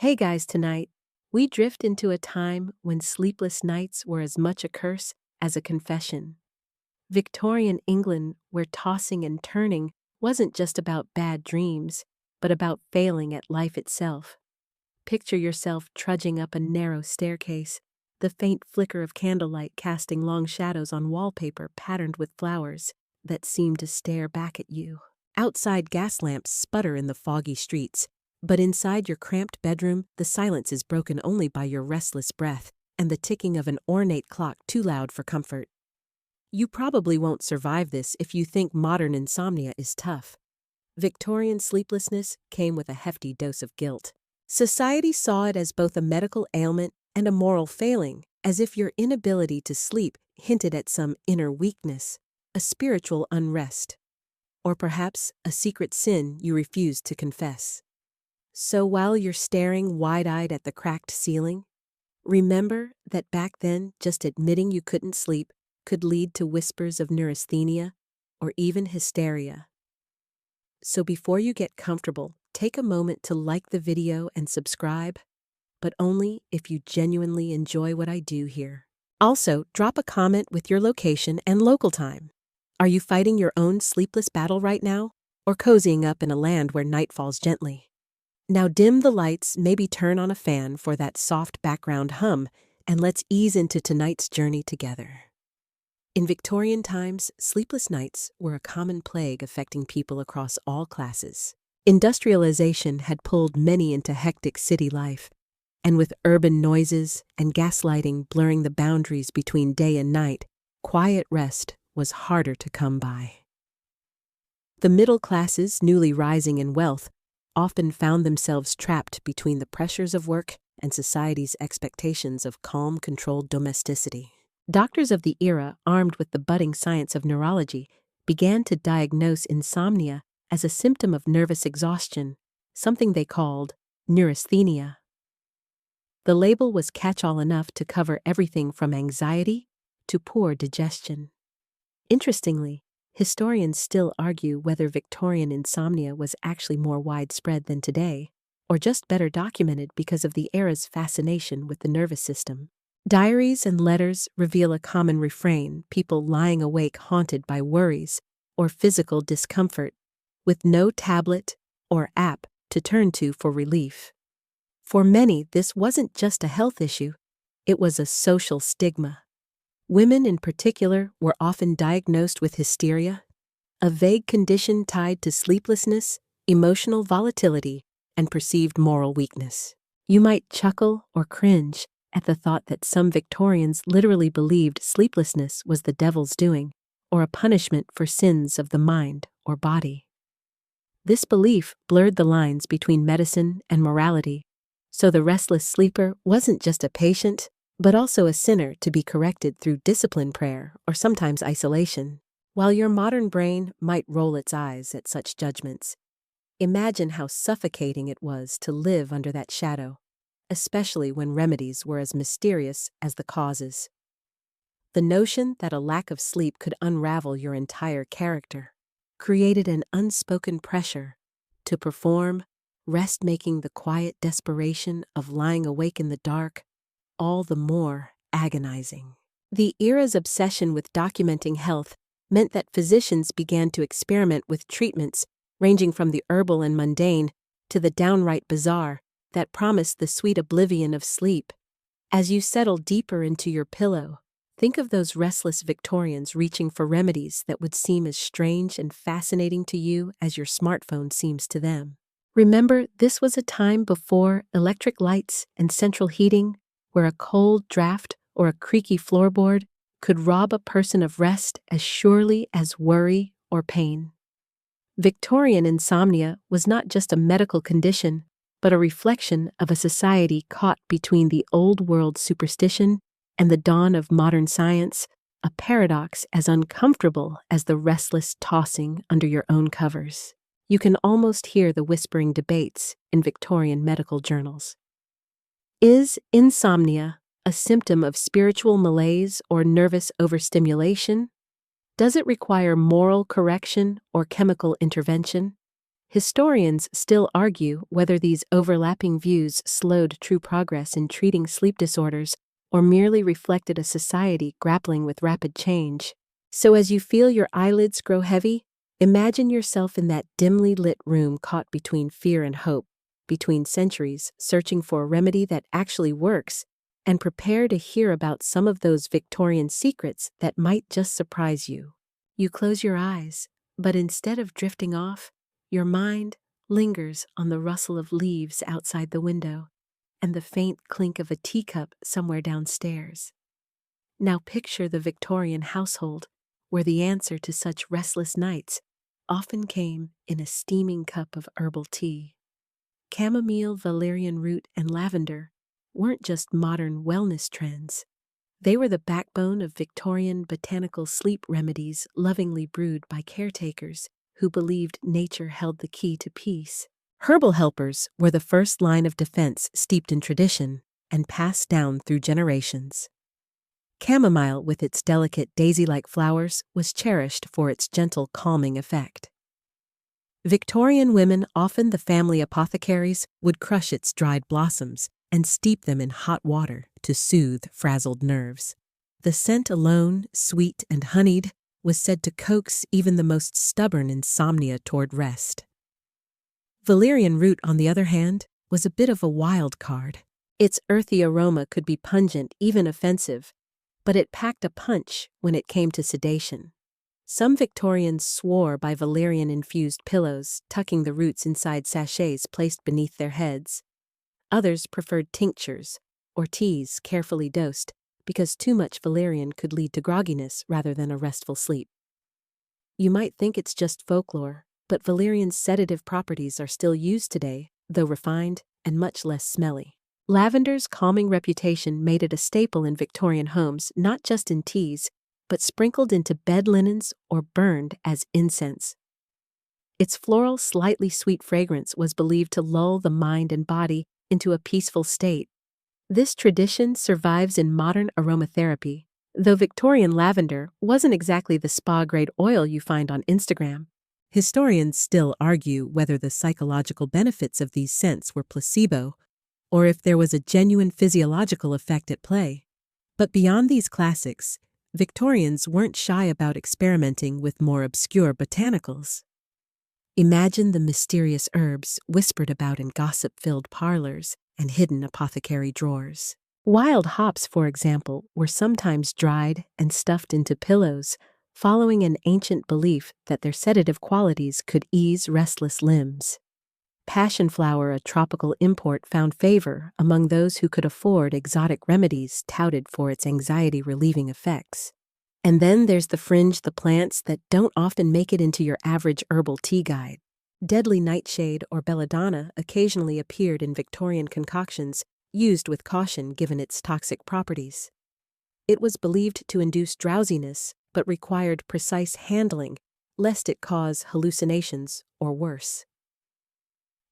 Hey guys, tonight, we drift into a time when sleepless nights were as much a curse as a confession. Victorian England, where tossing and turning wasn't just about bad dreams, but about failing at life itself. Picture yourself trudging up a narrow staircase, the faint flicker of candlelight casting long shadows on wallpaper patterned with flowers that seem to stare back at you. Outside, gas lamps sputter in the foggy streets, but inside your cramped bedroom, the silence is broken only by your restless breath and the ticking of an ornate clock too loud for comfort. You probably won't survive this if you think modern insomnia is tough. Victorian sleeplessness came with a hefty dose of guilt. Society saw it as both a medical ailment and a moral failing, as if your inability to sleep hinted at some inner weakness, a spiritual unrest, or perhaps a secret sin you refused to confess. So while you're staring wide-eyed at the cracked ceiling, remember that back then just admitting you couldn't sleep could lead to whispers of neurasthenia or even hysteria. So before you get comfortable, take a moment to like the video and subscribe, but only if you genuinely enjoy what I do here. Also, drop a comment with your location and local time. Are you fighting your own sleepless battle right now, or cozying up in a land where night falls gently? Now dim the lights, maybe turn on a fan for that soft background hum, and let's ease into tonight's journey together. In Victorian times, sleepless nights were a common plague affecting people across all classes. Industrialization had pulled many into hectic city life, and with urban noises and gaslighting blurring the boundaries between day and night, quiet rest was harder to come by. The middle classes, newly rising in wealth, often found themselves trapped between the pressures of work and society's expectations of calm, controlled domesticity. Doctors of the era, armed with the budding science of neurology, began to diagnose insomnia as a symptom of nervous exhaustion, something they called neurasthenia. The label was catch-all enough to cover everything from anxiety to poor digestion. Interestingly, historians still argue whether Victorian insomnia was actually more widespread than today, or just better documented because of the era's fascination with the nervous system. Diaries and letters reveal a common refrain: people lying awake haunted by worries or physical discomfort, with no tablet or app to turn to for relief. For many, this wasn't just a health issue, it was a social stigma. Women in particular were often diagnosed with hysteria, a vague condition tied to sleeplessness, emotional volatility, and perceived moral weakness. You might chuckle or cringe at the thought that some Victorians literally believed sleeplessness was the devil's doing, or a punishment for sins of the mind or body. This belief blurred the lines between medicine and morality, so the restless sleeper wasn't just a patient, but also a sinner to be corrected through discipline prayer or sometimes isolation. While your modern brain might roll its eyes at such judgments, imagine how suffocating it was to live under that shadow, especially when remedies were as mysterious as the causes. The notion that a lack of sleep could unravel your entire character created an unspoken pressure to perform, rest making the quiet desperation of lying awake in the dark all the more agonizing. The era's obsession with documenting health meant that physicians began to experiment with treatments ranging from the herbal and mundane to the downright bizarre that promised the sweet oblivion of sleep. As you settle deeper into your pillow, think of those restless Victorians reaching for remedies that would seem as strange and fascinating to you as your smartphone seems to them. Remember, this was a time before electric lights and central heating, where a cold draft or a creaky floorboard could rob a person of rest as surely as worry or pain. Victorian insomnia was not just a medical condition, but a reflection of a society caught between the old-world superstition and the dawn of modern science, a paradox as uncomfortable as the restless tossing under your own covers. You can almost hear the whispering debates in Victorian medical journals. Is insomnia a symptom of spiritual malaise or nervous overstimulation? Does it require moral correction or chemical intervention? Historians still argue whether these overlapping views slowed true progress in treating sleep disorders or merely reflected a society grappling with rapid change. So as you feel your eyelids grow heavy, imagine yourself in that dimly lit room caught between fear and hope, between centuries, searching for a remedy that actually works, and prepare to hear about some of those Victorian secrets that might just surprise you. You close your eyes, but instead of drifting off, your mind lingers on the rustle of leaves outside the window and the faint clink of a teacup somewhere downstairs. Now picture the Victorian household, where the answer to such restless nights often came in a steaming cup of herbal tea. Chamomile, valerian root, and lavender weren't just modern wellness trends. They were the backbone of Victorian botanical sleep remedies lovingly brewed by caretakers who believed nature held the key to peace. Herbal helpers were the first line of defense steeped in tradition and passed down through generations. Chamomile, with its delicate daisy-like flowers, was cherished for its gentle calming effect. Victorian women, often the family apothecaries, would crush its dried blossoms and steep them in hot water to soothe frazzled nerves. The scent alone, sweet and honeyed, was said to coax even the most stubborn insomnia toward rest. Valerian root, on the other hand, was a bit of a wild card. Its earthy aroma could be pungent, even offensive, but it packed a punch when it came to sedation. Some Victorians swore by valerian-infused pillows, tucking the roots inside sachets placed beneath their heads. Others preferred tinctures or teas carefully dosed because too much valerian could lead to grogginess rather than a restful sleep. You might think it's just folklore, but valerian's sedative properties are still used today, though refined and much less smelly. Lavender's calming reputation made it a staple in Victorian homes, not just in teas, but sprinkled into bed linens or burned as incense. Its floral, slightly sweet fragrance was believed to lull the mind and body into a peaceful state. This tradition survives in modern aromatherapy, though Victorian lavender wasn't exactly the spa-grade oil you find on Instagram. Historians still argue whether the psychological benefits of these scents were placebo or if there was a genuine physiological effect at play. But beyond these classics, Victorians weren't shy about experimenting with more obscure botanicals. Imagine the mysterious herbs whispered about in gossip-filled parlors and hidden apothecary drawers. Wild hops, for example, were sometimes dried and stuffed into pillows, following an ancient belief that their sedative qualities could ease restless limbs. Passion flower, a tropical import, found favor among those who could afford exotic remedies touted for its anxiety-relieving effects. And then there's the fringe, the plants that don't often make it into your average herbal tea guide. Deadly nightshade or belladonna occasionally appeared in Victorian concoctions, used with caution given its toxic properties. It was believed to induce drowsiness, but required precise handling, lest it cause hallucinations or worse.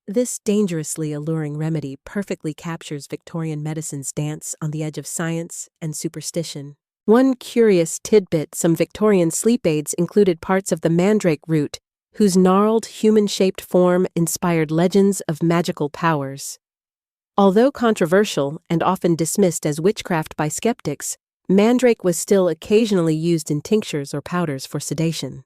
This dangerously alluring remedy perfectly captures Victorian medicine's dance on the edge of science and superstition. One curious tidbit: some Victorian sleep aids included parts of the mandrake root, whose gnarled, human-shaped form inspired legends of magical powers. Although controversial and often dismissed as witchcraft by skeptics, mandrake was still occasionally used in tinctures or powders for sedation.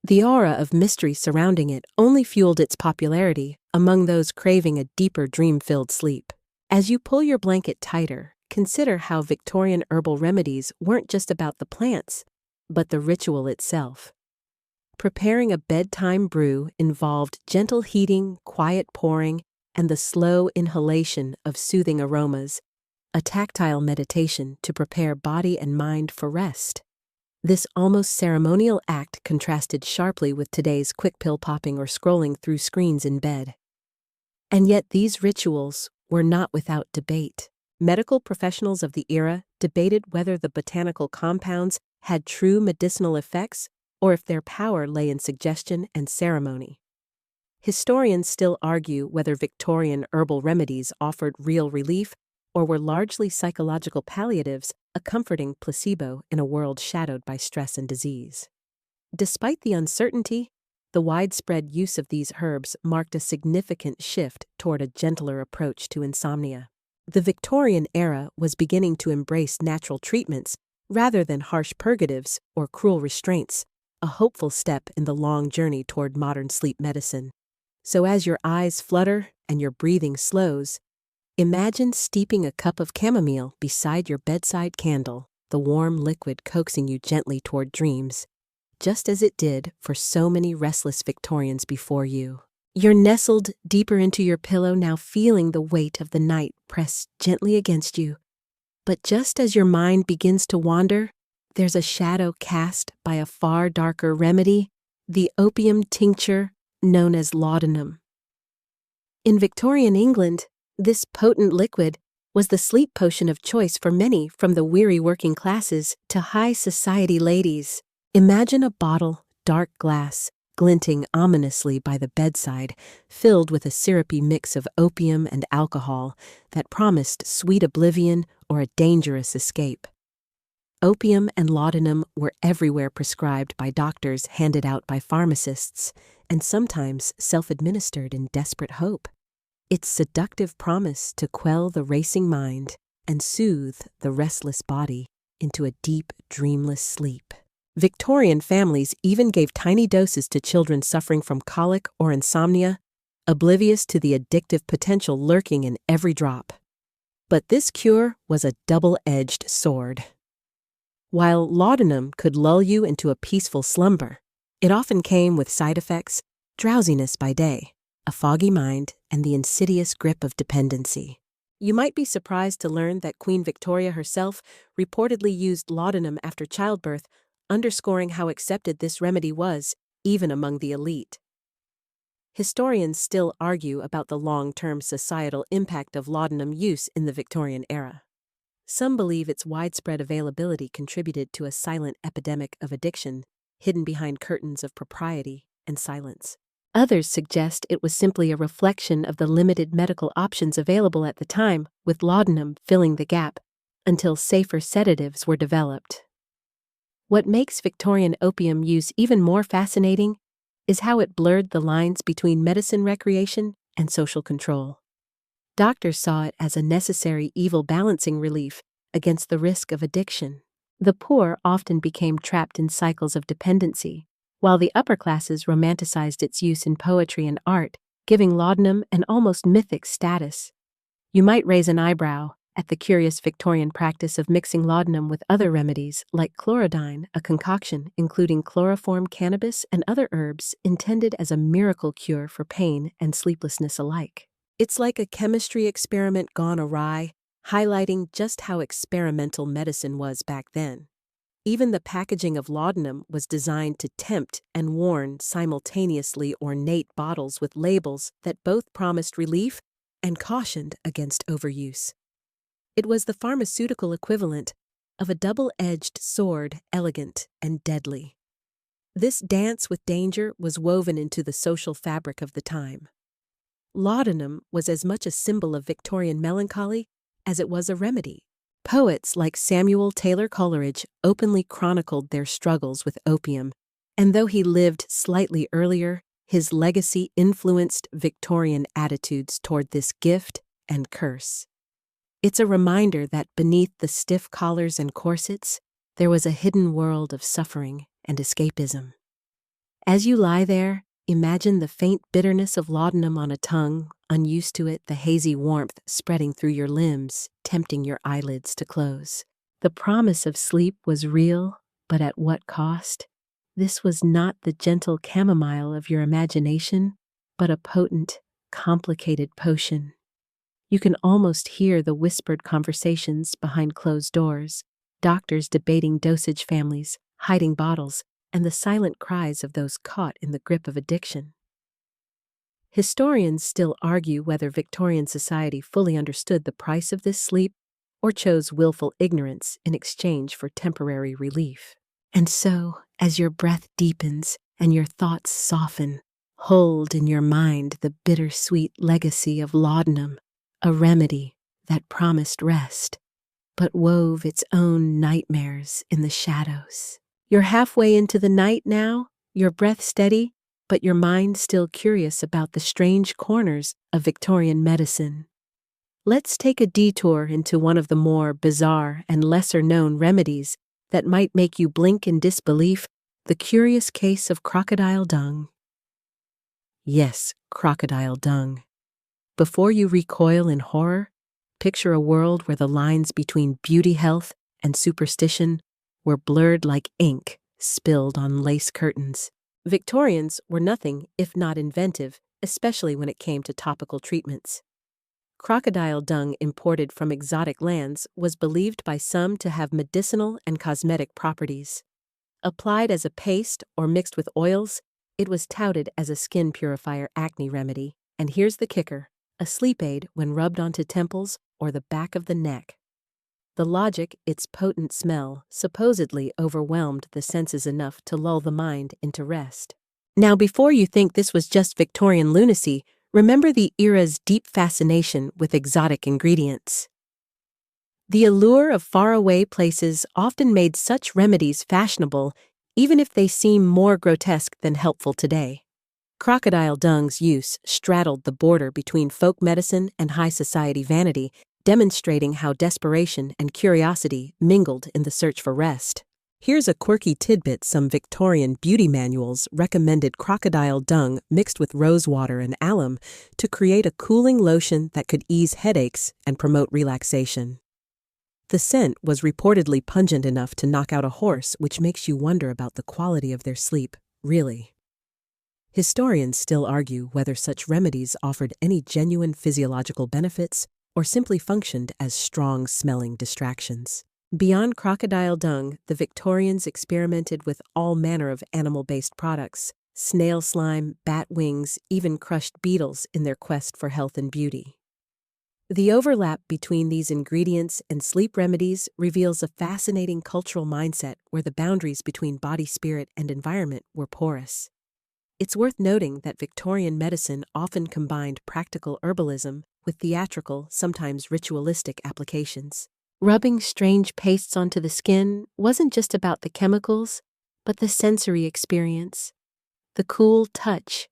The aura of mystery surrounding it only fueled its popularity among those craving a deeper dream-filled sleep. As you pull your blanket tighter, consider how Victorian herbal remedies weren't just about the plants, but the ritual itself. Preparing a bedtime brew involved gentle heating, quiet pouring, and the slow inhalation of soothing aromas, a tactile meditation to prepare body and mind for rest. This almost ceremonial act contrasted sharply with today's quick pill popping or scrolling through screens in bed. And yet these rituals were not without debate. Medical professionals of the era debated whether the botanical compounds had true medicinal effects or if their power lay in suggestion and ceremony. Historians still argue whether Victorian herbal remedies offered real relief or were largely psychological palliatives, a comforting placebo in a world shadowed by stress and disease. Despite the uncertainty, The widespread use of these herbs marked a significant shift toward a gentler approach to insomnia. The Victorian era was beginning to embrace natural treatments rather than harsh purgatives or cruel restraints, a hopeful step in the long journey toward modern sleep medicine. So as your eyes flutter and your breathing slows, imagine steeping a cup of chamomile beside your bedside candle, the warm liquid coaxing you gently toward dreams, just as it did for so many restless Victorians before you. You're nestled deeper into your pillow now, feeling the weight of the night press gently against you. But just as your mind begins to wander, there's a shadow cast by a far darker remedy, the opium tincture known as laudanum. In Victorian England, this potent liquid was the sleep potion of choice for many, from the weary working classes to high society ladies. Imagine a bottle, dark glass, glinting ominously by the bedside, filled with a syrupy mix of opium and alcohol that promised sweet oblivion or a dangerous escape. Opium and laudanum were everywhere prescribed by doctors, handed out by pharmacists, and sometimes self-administered in desperate hope. Its seductive promise to quell the racing mind and soothe the restless body into a deep, dreamless sleep. Victorian families even gave tiny doses to children suffering from colic or insomnia, oblivious to the addictive potential lurking in every drop. But this cure was a double-edged sword. While laudanum could lull you into a peaceful slumber, it often came with side effects: drowsiness by day, a foggy mind, and the insidious grip of dependency. You might be surprised to learn that Queen Victoria herself reportedly used laudanum after childbirth, underscoring how accepted this remedy was, even among the elite. Historians still argue about the long-term societal impact of laudanum use in the Victorian era. Some believe its widespread availability contributed to a silent epidemic of addiction, hidden behind curtains of propriety and silence. Others suggest it was simply a reflection of the limited medical options available at the time, with laudanum filling the gap until safer sedatives were developed. What makes Victorian opium use even more fascinating is how it blurred the lines between medicine recreation and social control. Doctors saw it as a necessary evil balancing relief against the risk of addiction. The poor often became trapped in cycles of dependency, while the upper classes romanticized its use in poetry and art, giving laudanum an almost mythic status. You might raise an eyebrow at the curious Victorian practice of mixing laudanum with other remedies like chlorodyne, a concoction including chloroform cannabis and other herbs intended as a miracle cure for pain and sleeplessness alike. It's like a chemistry experiment gone awry, highlighting just how experimental medicine was back then. Even the packaging of laudanum was designed to tempt and warn simultaneously, ornate bottles with labels that both promised relief and cautioned against overuse. It was the pharmaceutical equivalent of a double-edged sword, elegant and deadly. This dance with danger was woven into the social fabric of the time. Laudanum was as much a symbol of Victorian melancholy as it was a remedy. Poets like Samuel Taylor Coleridge openly chronicled their struggles with opium, and though he lived slightly earlier, his legacy influenced Victorian attitudes toward this gift and curse. It's a reminder that beneath the stiff collars and corsets, there was a hidden world of suffering and escapism. As you lie there, imagine the faint bitterness of laudanum on a tongue, unused to it, the hazy warmth spreading through your limbs, tempting your eyelids to close. The promise of sleep was real, but at what cost? This was not the gentle chamomile of your imagination, but a potent, complicated potion. You can almost hear the whispered conversations behind closed doors, doctors debating dosage families, hiding bottles, and the silent cries of those caught in the grip of addiction. Historians still argue whether Victorian society fully understood the price of this sleep or chose willful ignorance in exchange for temporary relief. And so, as your breath deepens and your thoughts soften, hold in your mind the bittersweet legacy of laudanum, a remedy that promised rest, but wove its own nightmares in the shadows. You're halfway into the night now, your breath steady, but your mind still curious about the strange corners of Victorian medicine. Let's take a detour into one of the more bizarre and lesser-known remedies that might make you blink in disbelief: the curious case of crocodile dung. Yes, crocodile dung. Before you recoil in horror, picture a world where the lines between beauty health and superstition were blurred like ink spilled on lace curtains. Victorians were nothing if not inventive, especially when it came to topical treatments. Crocodile dung imported from exotic lands was believed by some to have medicinal and cosmetic properties. Applied as a paste or mixed with oils, it was touted as a skin purifier acne remedy. And here's the kicker: a sleep aid when rubbed onto temples or the back of the neck. The logic: its potent smell supposedly overwhelmed the senses enough to lull the mind into rest. Now, before you think this was just Victorian lunacy, remember the era's deep fascination with exotic ingredients. The allure of faraway places often made such remedies fashionable, even if they seem more grotesque than helpful today. Crocodile dung's use straddled the border between folk medicine and high society vanity, demonstrating how desperation and curiosity mingled in the search for rest. Here's a quirky tidbit: some Victorian beauty manuals recommended crocodile dung mixed with rose water and alum to create a cooling lotion that could ease headaches and promote relaxation. The scent was reportedly pungent enough to knock out a horse, which makes you wonder about the quality of their sleep, really. Historians still argue whether such remedies offered any genuine physiological benefits or simply functioned as strong-smelling distractions. Beyond crocodile dung, the Victorians experimented with all manner of animal-based products: snail slime, bat wings, even crushed beetles in their quest for health and beauty. The overlap between these ingredients and sleep remedies reveals a fascinating cultural mindset where the boundaries between body, spirit, and environment were porous. It's worth noting that Victorian medicine often combined practical herbalism with theatrical, sometimes ritualistic applications. Rubbing strange pastes onto the skin wasn't just about the chemicals, but the sensory experience, the cool touch,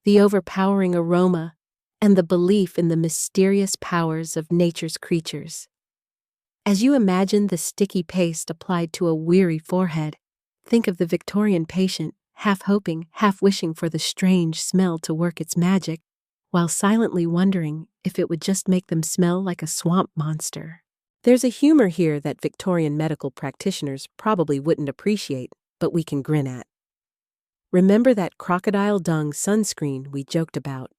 the overpowering aroma, and the belief in the mysterious powers of nature's creatures. As you imagine the sticky paste applied to a weary forehead, think of the Victorian patient, half hoping, half wishing for the strange smell to work its magic, while silently wondering if it would just make them smell like a swamp monster. There's a humor here that Victorian medical practitioners probably wouldn't appreciate, but we can grin at. Remember that crocodile dung sunscreen we joked about?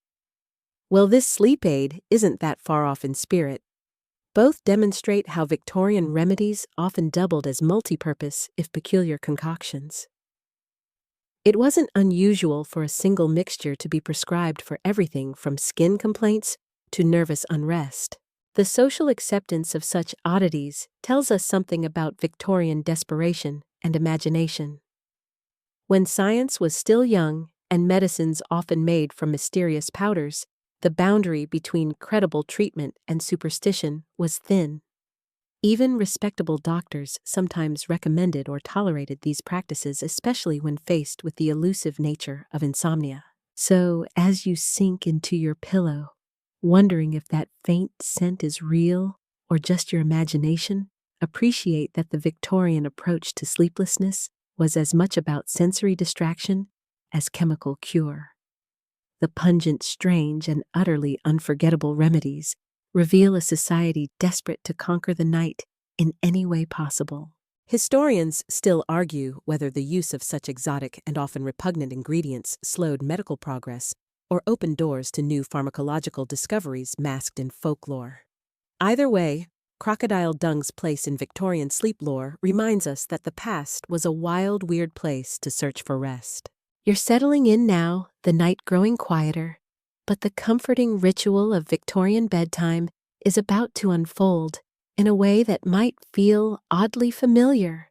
Well, this sleep aid isn't that far off in spirit. Both demonstrate how Victorian remedies often doubled as multi-purpose, if peculiar, concoctions. It wasn't unusual for a single mixture to be prescribed for everything from skin complaints to nervous unrest. The social acceptance of such oddities tells us something about Victorian desperation and imagination. When science was still young and medicines often made from mysterious powders, the boundary between credible treatment and superstition was thin. Even respectable doctors sometimes recommended or tolerated these practices, especially when faced with the elusive nature of insomnia. So, as you sink into your pillow, wondering if that faint scent is real or just your imagination, appreciate that the Victorian approach to sleeplessness was as much about sensory distraction as chemical cure. The pungent, strange, and utterly unforgettable remedies reveal a society desperate to conquer the night in any way possible. Historians still argue whether the use of such exotic and often repugnant ingredients slowed medical progress or opened doors to new pharmacological discoveries masked in folklore. Either way, crocodile dung's place in Victorian sleep lore reminds us that the past was a wild, weird place to search for rest. You're settling in now, the night growing quieter, but the comforting ritual of Victorian bedtime is about to unfold in a way that might feel oddly familiar.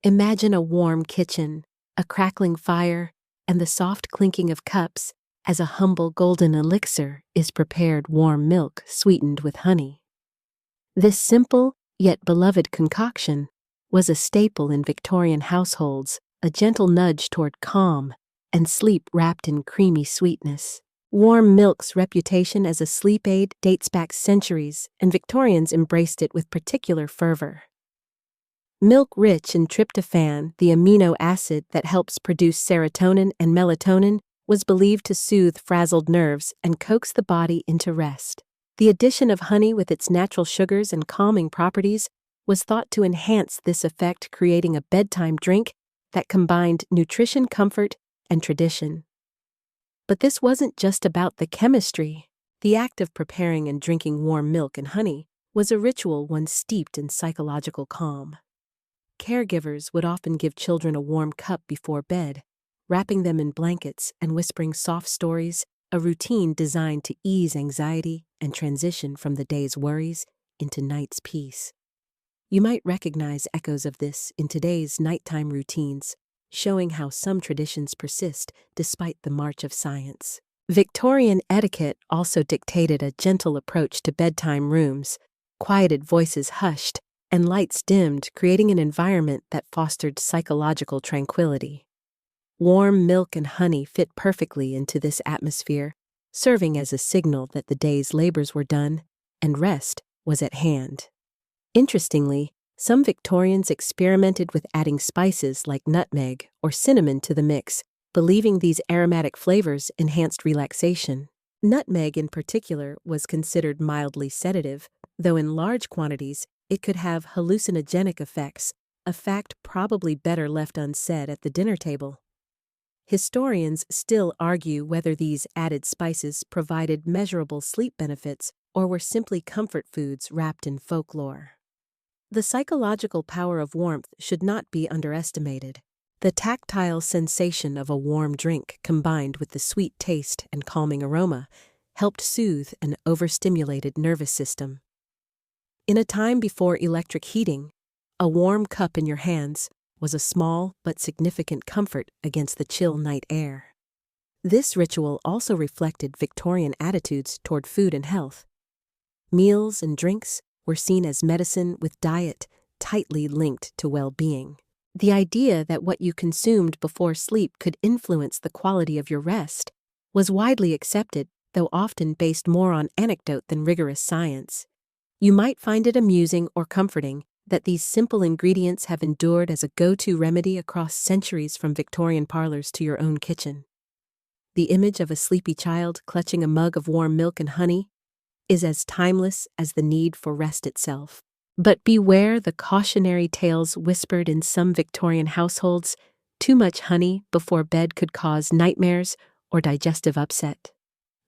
Imagine a warm kitchen, a crackling fire, and the soft clinking of cups as a humble golden elixir is prepared: warm milk sweetened with honey. This simple yet beloved concoction was a staple in Victorian households, a gentle nudge toward calm and sleep wrapped in creamy sweetness. Warm milk's reputation as a sleep aid dates back centuries, and Victorians embraced it with particular fervor. Milk rich in tryptophan, the amino acid that helps produce serotonin and melatonin, was believed to soothe frazzled nerves and coax the body into rest. The addition of honey with its natural sugars and calming properties was thought to enhance this effect, creating a bedtime drink that combined nutrition, comfort, and tradition. But this wasn't just about the chemistry. The act of preparing and drinking warm milk and honey was a ritual one steeped in psychological calm. Caregivers would often give children a warm cup before bed, wrapping them in blankets and whispering soft stories, a routine designed to ease anxiety and transition from the day's worries into night's peace. You might recognize echoes of this in today's nighttime routines, showing how some traditions persist despite the march of science. Victorian etiquette also dictated a gentle approach to bedtime rooms, quieted voices hushed, and lights dimmed, creating an environment that fostered psychological tranquility. Warm milk and honey fit perfectly into this atmosphere, serving as a signal that the day's labors were done and rest was at hand. Interestingly, some Victorians experimented with adding spices like nutmeg or cinnamon to the mix, believing these aromatic flavors enhanced relaxation. Nutmeg in particular was considered mildly sedative, though in large quantities it could have hallucinogenic effects, a fact probably better left unsaid at the dinner table. Historians still argue whether these added spices provided measurable sleep benefits or were simply comfort foods wrapped in folklore. The psychological power of warmth should not be underestimated. The tactile sensation of a warm drink combined with the sweet taste and calming aroma helped soothe an overstimulated nervous system. In a time before electric heating, a warm cup in your hands was a small but significant comfort against the chill night air. This ritual also reflected Victorian attitudes toward food and health. Meals and drinks were seen as medicine, with diet tightly linked to well-being. The idea that what you consumed before sleep could influence the quality of your rest was widely accepted, though often based more on anecdote than rigorous science. You might find it amusing or comforting that these simple ingredients have endured as a go-to remedy across centuries, from Victorian parlors to your own kitchen. The image of a sleepy child clutching a mug of warm milk and honey is as timeless as the need for rest itself. But beware the cautionary tales whispered in some Victorian households: too much honey before bed could cause nightmares or digestive upset.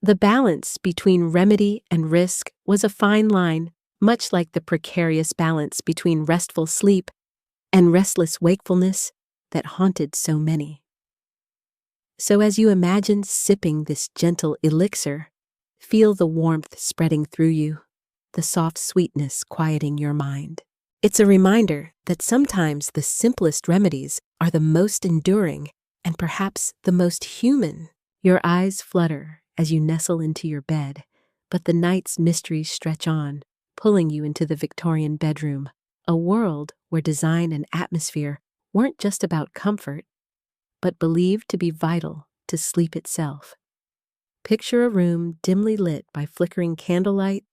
The balance between remedy and risk was a fine line, much like the precarious balance between restful sleep and restless wakefulness that haunted so many. So as you imagine sipping this gentle elixir, feel the warmth spreading through you, the soft sweetness quieting your mind. It's a reminder that sometimes the simplest remedies are the most enduring and perhaps the most human. Your eyes flutter as you nestle into your bed, but the night's mysteries stretch on, pulling you into the Victorian bedroom, a world where design and atmosphere weren't just about comfort, but believed to be vital to sleep itself. Picture a room dimly lit by flickering candlelight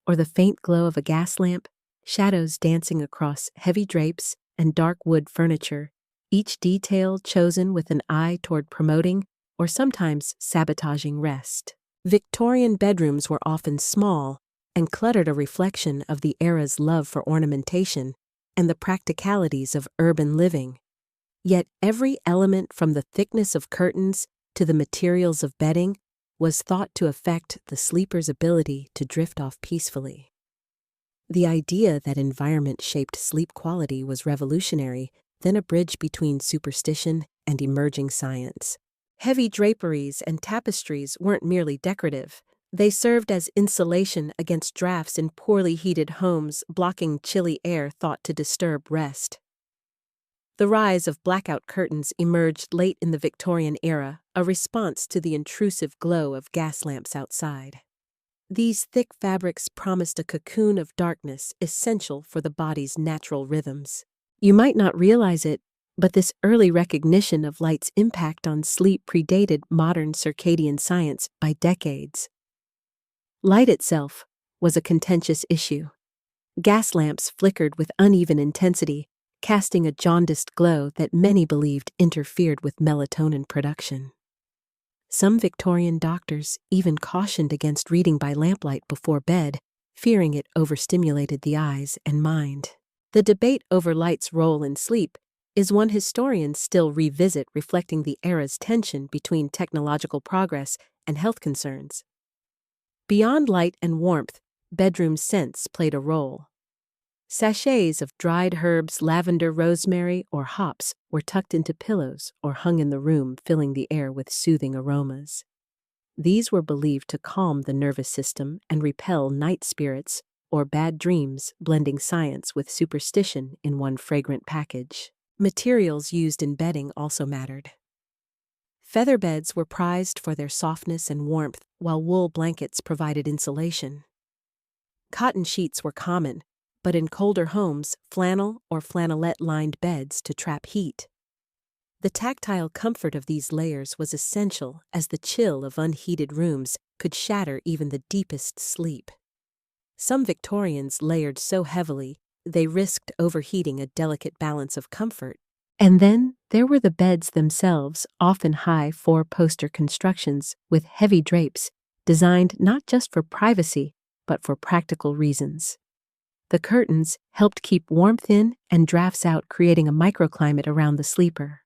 or the faint glow of a gas lamp, shadows dancing across heavy drapes and dark wood furniture, each detail chosen with an eye toward promoting or sometimes sabotaging rest. Victorian bedrooms were often small and cluttered, a reflection of the era's love for ornamentation and the practicalities of urban living. Yet every element, from the thickness of curtains to the materials of bedding, was thought to affect the sleeper's ability to drift off peacefully. The idea that environment shaped sleep quality was revolutionary, then a bridge between superstition and emerging science. Heavy draperies and tapestries weren't merely decorative. They served as insulation against drafts in poorly heated homes, blocking chilly air thought to disturb rest. The rise of blackout curtains emerged late in the Victorian era, a response to the intrusive glow of gas lamps outside. These thick fabrics promised a cocoon of darkness essential for the body's natural rhythms. You might not realize it, But this early recognition of light's impact on sleep predated modern circadian science by decades. Light itself was a contentious issue. Gas lamps flickered with uneven intensity, casting a jaundiced glow that many believed interfered with melatonin production. Some Victorian doctors even cautioned against reading by lamplight before bed, fearing it overstimulated the eyes and mind. The debate over light's role in sleep is one historians still revisit, reflecting the era's tension between technological progress and health concerns. Beyond light and warmth, bedroom scents played a role. Sachets of dried herbs, lavender, rosemary, or hops were tucked into pillows or hung in the room, filling the air with soothing aromas. These were believed to calm the nervous system and repel night spirits or bad dreams, blending science with superstition in one fragrant package. Materials used in bedding also mattered. Feather beds were prized for their softness and warmth, while wool blankets provided insulation. Cotton sheets were common, but in colder homes, flannel or flannelette-lined beds to trap heat. The tactile comfort of these layers was essential, as the chill of unheated rooms could shatter even the deepest sleep. Some Victorians layered so heavily they risked overheating a delicate balance of comfort. And then there were the beds themselves, often high four-poster constructions with heavy drapes, designed not just for privacy, but for practical reasons. The curtains helped keep warmth in and drafts out, creating a microclimate around the sleeper.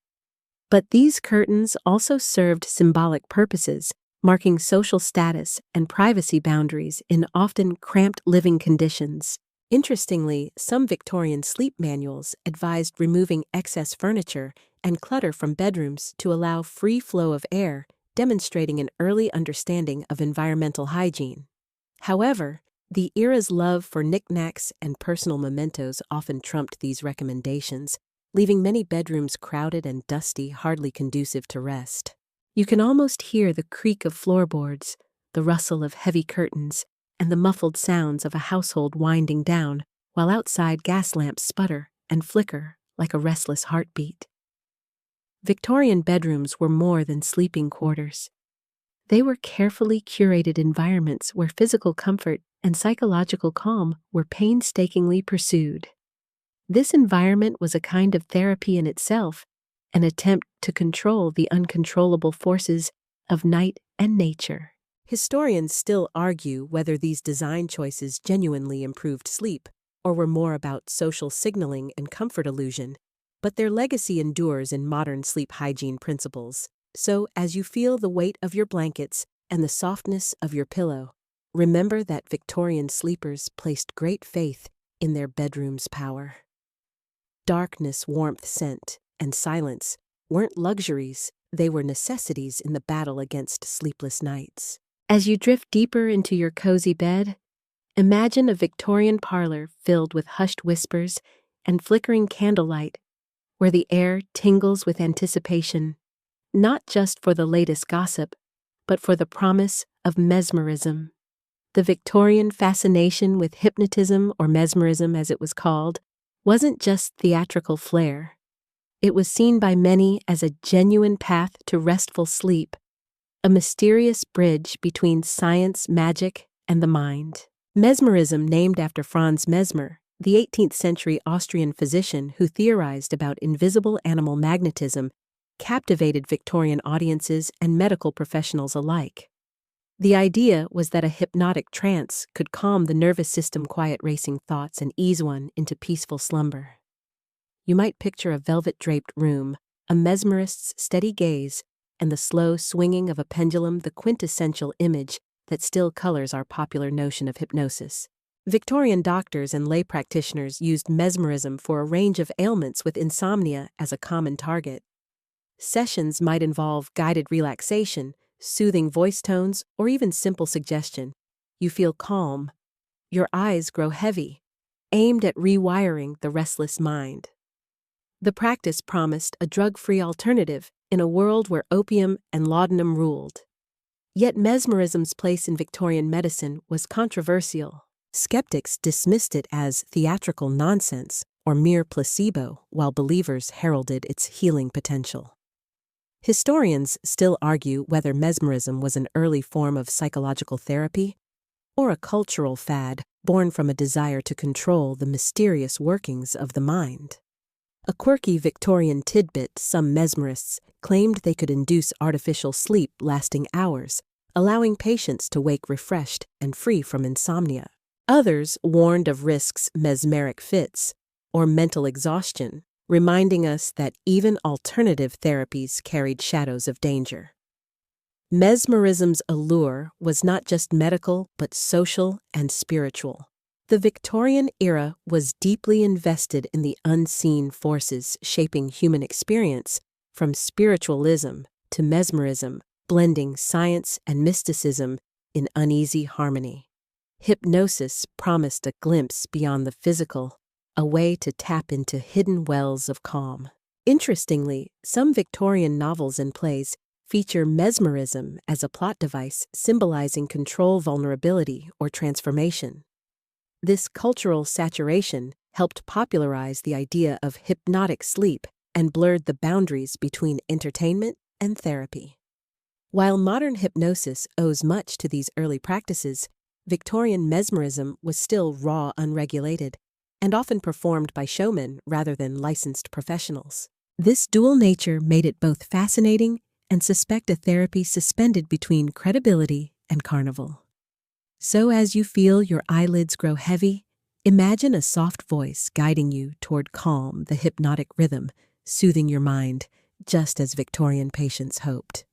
But these curtains also served symbolic purposes, marking social status and privacy boundaries in often cramped living conditions. Interestingly, some Victorian sleep manuals advised removing excess furniture and clutter from bedrooms to allow free flow of air, demonstrating an early understanding of environmental hygiene. However, the era's love for knickknacks and personal mementos often trumped these recommendations, leaving many bedrooms crowded and dusty, hardly conducive to rest. You can almost hear the creak of floorboards, the rustle of heavy curtains, and the muffled sounds of a household winding down, while outside gas lamps sputter and flicker like a restless heartbeat. Victorian bedrooms were more than sleeping quarters. They were carefully curated environments where physical comfort and psychological calm were painstakingly pursued. This environment was a kind of therapy in itself, an attempt to control the uncontrollable forces of night and nature. Historians still argue whether these design choices genuinely improved sleep or were more about social signaling and comfort illusion, but their legacy endures in modern sleep hygiene principles. So, as you feel the weight of your blankets and the softness of your pillow, remember that Victorian sleepers placed great faith in their bedroom's power. Darkness, warmth, scent, and silence weren't luxuries, they were necessities in the battle against sleepless nights. As you drift deeper into your cozy bed, imagine a Victorian parlor filled with hushed whispers and flickering candlelight, where the air tingles with anticipation, not just for the latest gossip, but for the promise of mesmerism. The Victorian fascination with hypnotism, or mesmerism as it was called, wasn't just theatrical flair. It was seen by many as a genuine path to restful sleep, a mysterious bridge between science, magic, and the mind. Mesmerism, named after Franz Mesmer, the 18th century Austrian physician who theorized about invisible animal magnetism, captivated Victorian audiences and medical professionals alike. The idea was that a hypnotic trance could calm the nervous system, quiet racing thoughts, and ease one into peaceful slumber. You might picture a velvet-draped room, a mesmerist's steady gaze, and the slow swinging of a pendulum, the quintessential image that still colors our popular notion of hypnosis. Victorian doctors and lay practitioners used mesmerism for a range of ailments, with insomnia as a common target. Sessions might involve guided relaxation, soothing voice tones, or even simple suggestion. You feel calm. Your eyes grow heavy, aimed at rewiring the restless mind. The practice promised a drug-free alternative in a world where opium and laudanum ruled. Yet mesmerism's place in Victorian medicine was controversial. Skeptics dismissed it as theatrical nonsense, or mere placebo, while believers heralded its healing potential. Historians still argue whether mesmerism was an early form of psychological therapy or a cultural fad born from a desire to control the mysterious workings of the mind. A quirky Victorian tidbit: some mesmerists claimed they could induce artificial sleep lasting hours, allowing patients to wake refreshed and free from insomnia. Others warned of risks: mesmeric fits or mental exhaustion, reminding us that even alternative therapies carried shadows of danger. Mesmerism's allure was not just medical but social and spiritual. The Victorian era was deeply invested in the unseen forces shaping human experience, from spiritualism to mesmerism, blending science and mysticism in uneasy harmony. Hypnosis promised a glimpse beyond the physical, a way to tap into hidden wells of calm. Interestingly, some Victorian novels and plays feature mesmerism as a plot device symbolizing control, vulnerability, or transformation. This cultural saturation helped popularize the idea of hypnotic sleep and blurred the boundaries between entertainment and therapy. While modern hypnosis owes much to these early practices, Victorian mesmerism was still raw, unregulated, and often performed by showmen rather than licensed professionals. This dual nature made it both fascinating and suspect a therapy suspended between credibility and carnival. So as you feel your eyelids grow heavy, imagine a soft voice guiding you toward calm, the hypnotic rhythm, soothing your mind, just as Victorian patients hoped.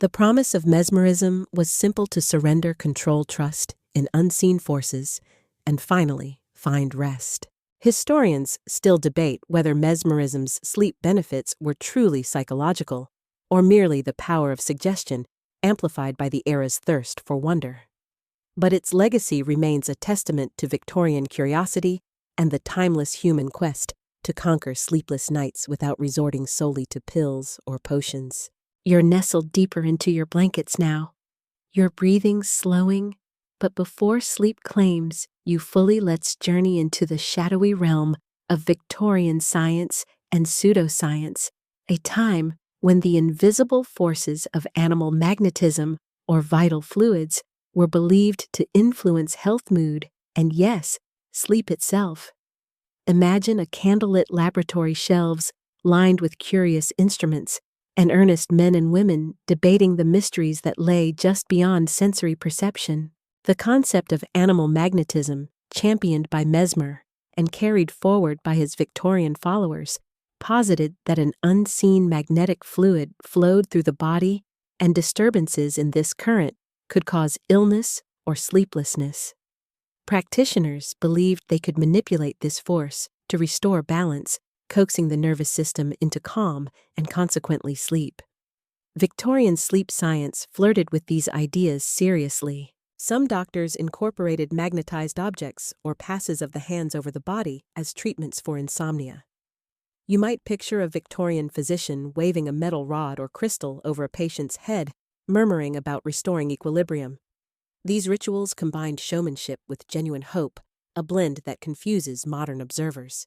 The promise of mesmerism was simple: to surrender control, trust in unseen forces, and finally find rest. Historians still debate whether mesmerism's sleep benefits were truly psychological or merely the power of suggestion amplified by the era's thirst for wonder. But its legacy remains a testament to Victorian curiosity and the timeless human quest to conquer sleepless nights without resorting solely to pills or potions. You're nestled deeper into your blankets now, your breathing slowing, but before sleep claims you fully, let's journey into the shadowy realm of Victorian science and pseudoscience, a time when the invisible forces of animal magnetism or vital fluids were believed to influence health, mood, and yes, sleep itself. Imagine a candlelit laboratory, shelves lined with curious instruments, and earnest men and women debating the mysteries that lay just beyond sensory perception. The concept of animal magnetism, championed by Mesmer and carried forward by his Victorian followers, posited that an unseen magnetic fluid flowed through the body, and disturbances in this current could cause illness or sleeplessness. Practitioners believed they could manipulate this force to restore balance, coaxing the nervous system into calm and consequently sleep. Victorian sleep science flirted with these ideas seriously. Some doctors incorporated magnetized objects or passes of the hands over the body as treatments for insomnia. You might picture a Victorian physician waving a metal rod or crystal over a patient's head, murmuring about restoring equilibrium. These rituals combined showmanship with genuine hope, a blend that confuses modern observers.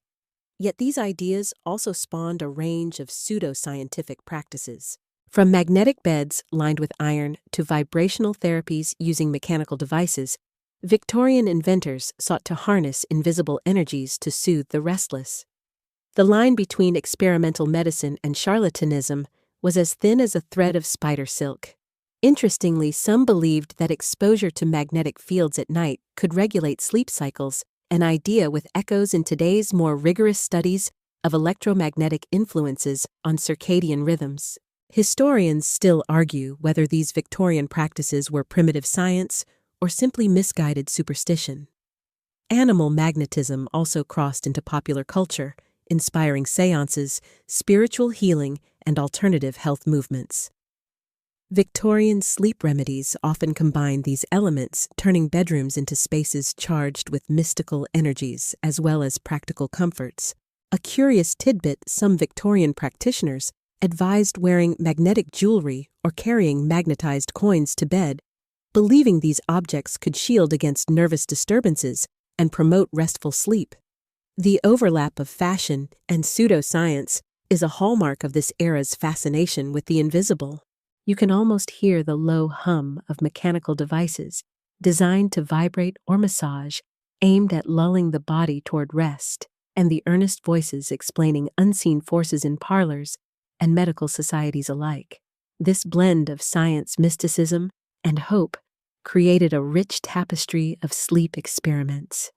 Yet these ideas also spawned a range of pseudoscientific practices. From magnetic beds lined with iron to vibrational therapies using mechanical devices, Victorian inventors sought to harness invisible energies to soothe the restless. The line between experimental medicine and charlatanism was as thin as a thread of spider silk. Interestingly, some believed that exposure to magnetic fields at night could regulate sleep cycles, an idea with echoes in today's more rigorous studies of electromagnetic influences on circadian rhythms. Historians still argue whether these Victorian practices were primitive science or simply misguided superstition. Animal magnetism also crossed into popular culture, inspiring seances, spiritual healing, and alternative health movements. Victorian sleep remedies often combined these elements, turning bedrooms into spaces charged with mystical energies as well as practical comforts. A curious tidbit: some Victorian practitioners advised wearing magnetic jewelry or carrying magnetized coins to bed, believing these objects could shield against nervous disturbances and promote restful sleep. The overlap of fashion and pseudoscience is a hallmark of this era's fascination with the invisible. You can almost hear the low hum of mechanical devices designed to vibrate or massage, aimed at lulling the body toward rest, and the earnest voices explaining unseen forces in parlors and medical societies alike. This blend of science mysticism and hope created a rich tapestry of sleep experiments.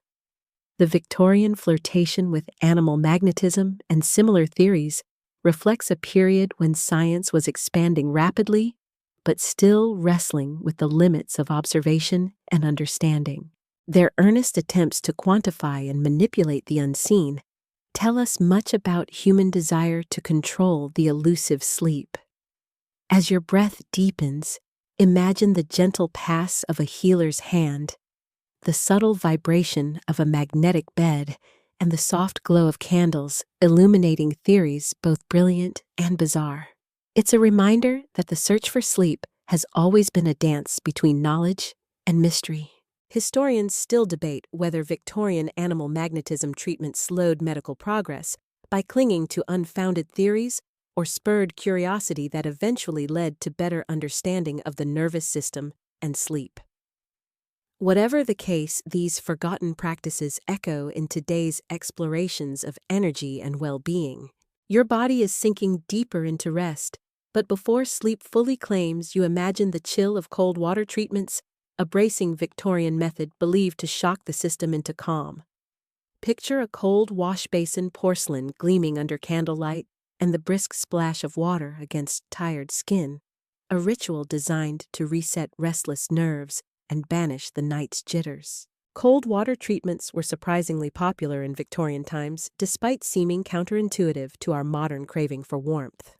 The Victorian flirtation with animal magnetism and similar theories reflects a period when science was expanding rapidly, but still wrestling with the limits of observation and understanding. Their earnest attempts to quantify and manipulate the unseen tell us much about human desire to control the elusive sleep. As your breath deepens, imagine the gentle pass of a healer's hand, the subtle vibration of a magnetic bed, and the soft glow of candles illuminating theories both brilliant and bizarre. It's a reminder that the search for sleep has always been a dance between knowledge and mystery. Historians still debate whether Victorian animal magnetism treatment slowed medical progress by clinging to unfounded theories or spurred curiosity that eventually led to better understanding of the nervous system and sleep. Whatever the case, these forgotten practices echo in today's explorations of energy and well-being. Your body is sinking deeper into rest, but before sleep fully claims, you imagine the chill of cold water treatments, a bracing Victorian method believed to shock the system into calm. Picture a cold wash basin porcelain gleaming under candlelight and the brisk splash of water against tired skin, a ritual designed to reset restless nerves and banish the night's jitters. Cold water treatments were surprisingly popular in Victorian times, despite seeming counterintuitive to our modern craving for warmth.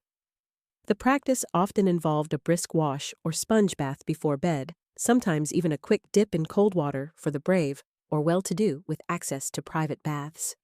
The practice often involved a brisk wash or sponge bath before bed, sometimes even a quick dip in cold water for the brave or well-to-do with access to private baths.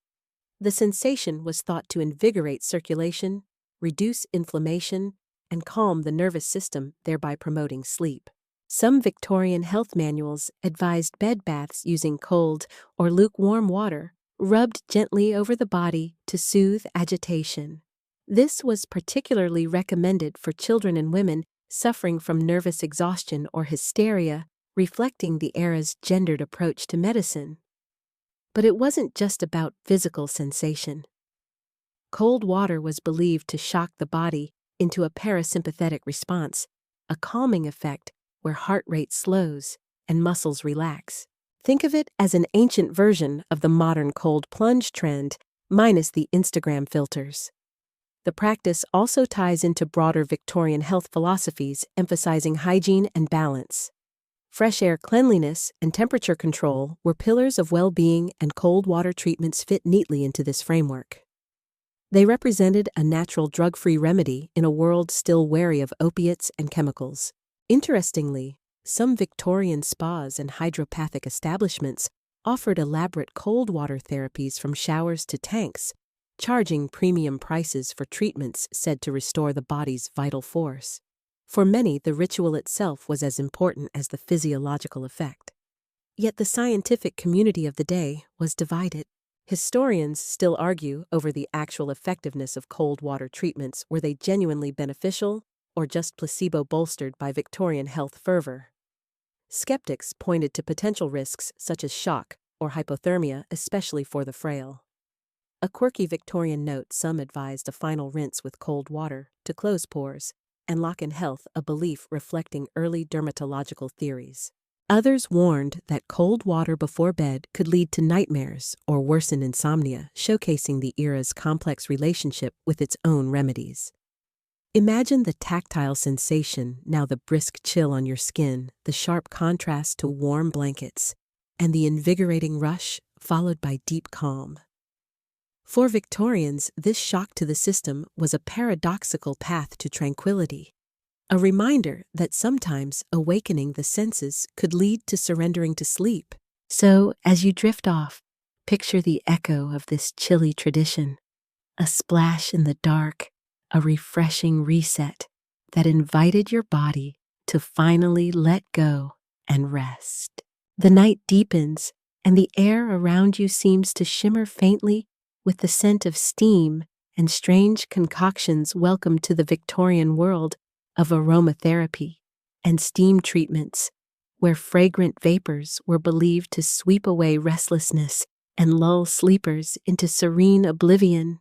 The sensation was thought to invigorate circulation, reduce inflammation, and calm the nervous system, thereby promoting sleep. Some Victorian health manuals advised bed baths using cold or lukewarm water, rubbed gently over the body to soothe agitation. This was particularly recommended for children and women suffering from nervous exhaustion or hysteria, reflecting the era's gendered approach to medicine. But it wasn't just about physical sensation. Cold water was believed to shock the body into a parasympathetic response, a calming effect where heart rate slows and muscles relax. Think of it as an ancient version of the modern cold plunge trend, minus the Instagram filters. The practice also ties into broader Victorian health philosophies emphasizing hygiene and balance. Fresh air cleanliness and temperature control were pillars of well-being, and cold water treatments fit neatly into this framework. They represented a natural drug-free remedy in a world still wary of opiates and chemicals. Interestingly, some Victorian spas and hydropathic establishments offered elaborate cold water therapies from showers to tanks, charging premium prices for treatments said to restore the body's vital force. For many, the ritual itself was as important as the physiological effect. Yet the scientific community of the day was divided. Historians still argue over the actual effectiveness of cold water treatments. Were they genuinely beneficial or just placebo-bolstered by Victorian health fervor? Skeptics pointed to potential risks such as shock or hypothermia, especially for the frail. A quirky Victorian note: some advised a final rinse with cold water to close pores and lock in health, a belief reflecting early dermatological theories. Others warned that cold water before bed could lead to nightmares or worsen insomnia, showcasing the era's complex relationship with its own remedies. Imagine the tactile sensation, now the brisk chill on your skin, the sharp contrast to warm blankets, and the invigorating rush followed by deep calm. For Victorians, this shock to the system was a paradoxical path to tranquility, a reminder that sometimes awakening the senses could lead to surrendering to sleep. So, as you drift off, picture the echo of this chilly tradition, a splash in the dark, a refreshing reset that invited your body to finally let go and rest. The night deepens, and the air around you seems to shimmer faintly with the scent of steam and strange concoctions. Welcome to the Victorian world of aromatherapy and steam treatments, where fragrant vapors were believed to sweep away restlessness and lull sleepers into serene oblivion.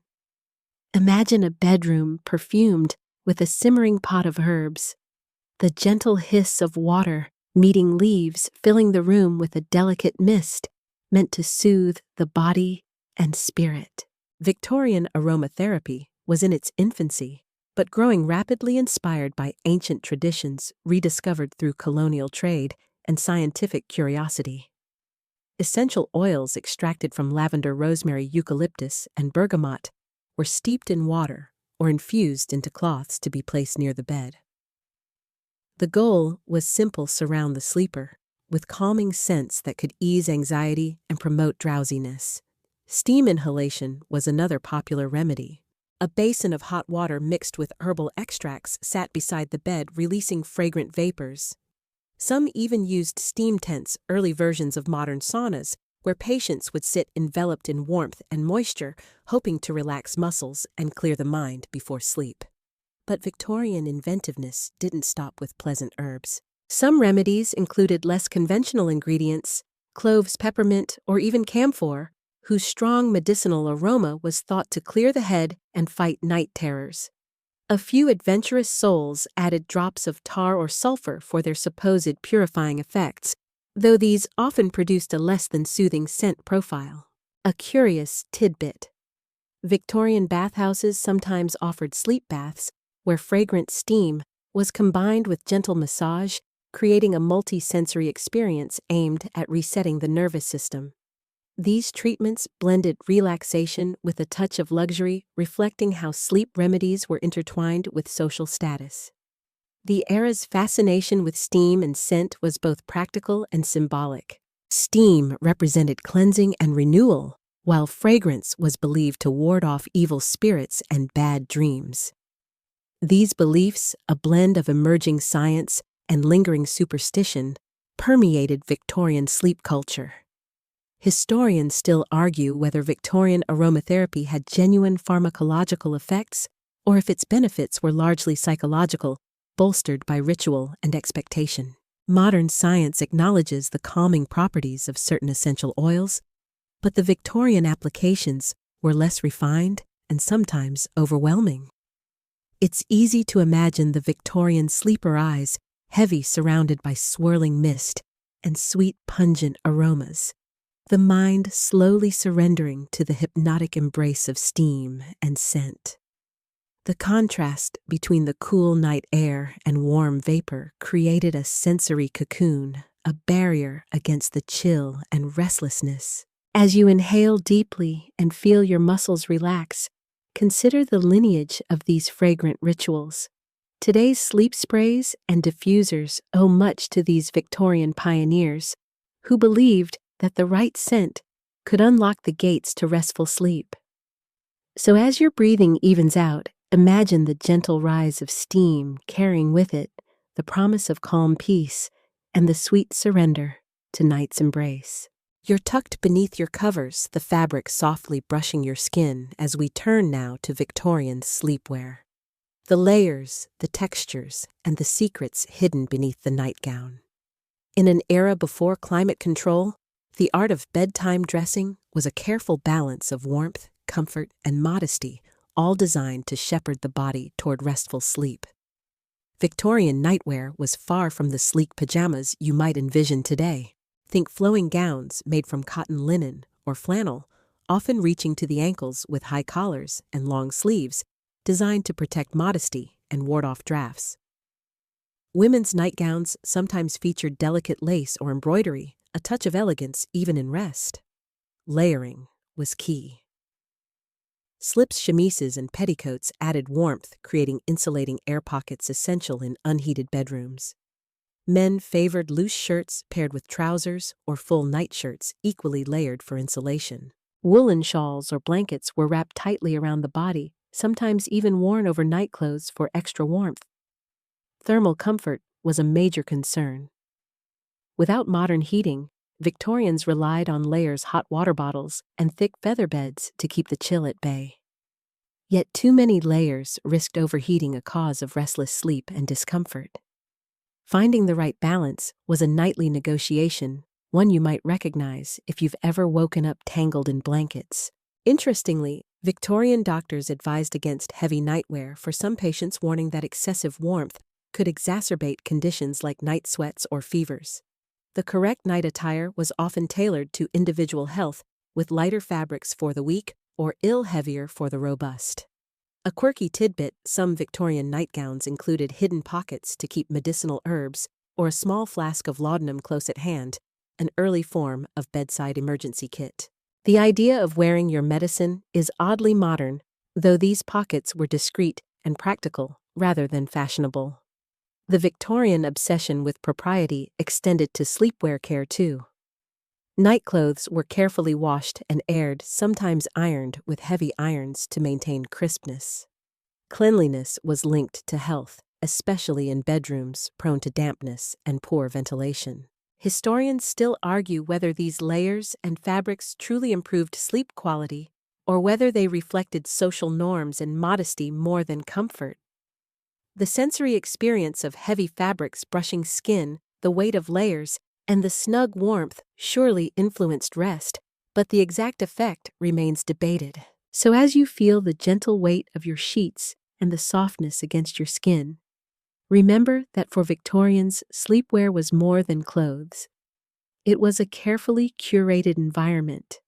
Imagine a bedroom perfumed with a simmering pot of herbs, the gentle hiss of water meeting leaves filling the room with a delicate mist meant to soothe the body and spirit. Victorian aromatherapy was in its infancy, but growing rapidly, inspired by ancient traditions rediscovered through colonial trade and scientific curiosity. Essential oils extracted from lavender, rosemary, eucalyptus, and bergamot were steeped in water or infused into cloths to be placed near the bed. The goal was simple: surround the sleeper with calming scents that could ease anxiety and promote drowsiness. Steam inhalation was another popular remedy. A basin of hot water mixed with herbal extracts sat beside the bed, releasing fragrant vapors. Some even used steam tents, early versions of modern saunas, where patients would sit enveloped in warmth and moisture, hoping to relax muscles and clear the mind before sleep. But Victorian inventiveness didn't stop with pleasant herbs. Some remedies included less conventional ingredients, cloves, peppermint, or even camphor, whose strong medicinal aroma was thought to clear the head and fight night terrors. A few adventurous souls added drops of tar or sulfur for their supposed purifying effects, though these often produced a less than soothing scent profile. A curious tidbit: Victorian bathhouses sometimes offered sleep baths, where fragrant steam was combined with gentle massage, creating a multi-sensory experience aimed at resetting the nervous system. These treatments blended relaxation with a touch of luxury, reflecting how sleep remedies were intertwined with social status. The era's fascination with steam and scent was both practical and symbolic. Steam represented cleansing and renewal, while fragrance was believed to ward off evil spirits and bad dreams. These beliefs, a blend of emerging science and lingering superstition, permeated Victorian sleep culture. Historians still argue whether Victorian aromatherapy had genuine pharmacological effects or if its benefits were largely psychological, bolstered by ritual and expectation. Modern science acknowledges the calming properties of certain essential oils, but the Victorian applications were less refined and sometimes overwhelming. It's easy to imagine the Victorian sleeper eyes, heavy, surrounded by swirling mist and sweet, pungent aromas, the mind slowly surrendering to the hypnotic embrace of steam and scent. The contrast between the cool night air and warm vapor created a sensory cocoon, a barrier against the chill and restlessness. As you inhale deeply and feel your muscles relax, consider the lineage of these fragrant rituals. Today's sleep sprays and diffusers owe much to these Victorian pioneers, who believed that the right scent could unlock the gates to restful sleep. So as your breathing evens out, imagine the gentle rise of steam carrying with it the promise of calm peace and the sweet surrender to night's embrace. You're tucked beneath your covers, the fabric softly brushing your skin as we turn now to Victorian sleepwear. The layers, the textures, and the secrets hidden beneath the nightgown. In an era before climate control, the art of bedtime dressing was a careful balance of warmth, comfort, and modesty, all designed to shepherd the body toward restful sleep. Victorian nightwear was far from the sleek pajamas you might envision today. Think flowing gowns made from cotton linen or flannel, often reaching to the ankles with high collars and long sleeves, designed to protect modesty and ward off drafts. Women's nightgowns sometimes featured delicate lace or embroidery, a touch of elegance even in rest. Layering was key. Slips, chemises, and petticoats added warmth, creating insulating air pockets essential in unheated bedrooms. Men favored loose shirts paired with trousers or full nightshirts, equally layered for insulation. Woolen shawls or blankets were wrapped tightly around the body, sometimes even worn over nightclothes for extra warmth. Thermal comfort was a major concern. Without modern heating, Victorians relied on layers, hot water bottles, and thick feather beds to keep the chill at bay. Yet too many layers risked overheating, a cause of restless sleep and discomfort. Finding the right balance was a nightly negotiation, one you might recognize if you've ever woken up tangled in blankets. Interestingly, Victorian doctors advised against heavy nightwear for some patients, warning that excessive warmth could exacerbate conditions like night sweats or fevers. The correct night attire was often tailored to individual health, with lighter fabrics for the weak or ill, heavier for the robust. A quirky tidbit: some Victorian nightgowns included hidden pockets to keep medicinal herbs or a small flask of laudanum close at hand, an early form of bedside emergency kit. The idea of wearing your medicine is oddly modern, though these pockets were discreet and practical rather than fashionable. The Victorian obsession with propriety extended to sleepwear care too. Nightclothes were carefully washed and aired, sometimes ironed with heavy irons to maintain crispness. Cleanliness was linked to health, especially in bedrooms prone to dampness and poor ventilation. Historians still argue whether these layers and fabrics truly improved sleep quality, or whether they reflected social norms and modesty more than comfort. The sensory experience of heavy fabrics brushing skin, the weight of layers, and the snug warmth surely influenced rest, but the exact effect remains debated. So as you feel the gentle weight of your sheets and the softness against your skin, remember that for Victorians, sleepwear was more than clothes. It was a carefully curated environment,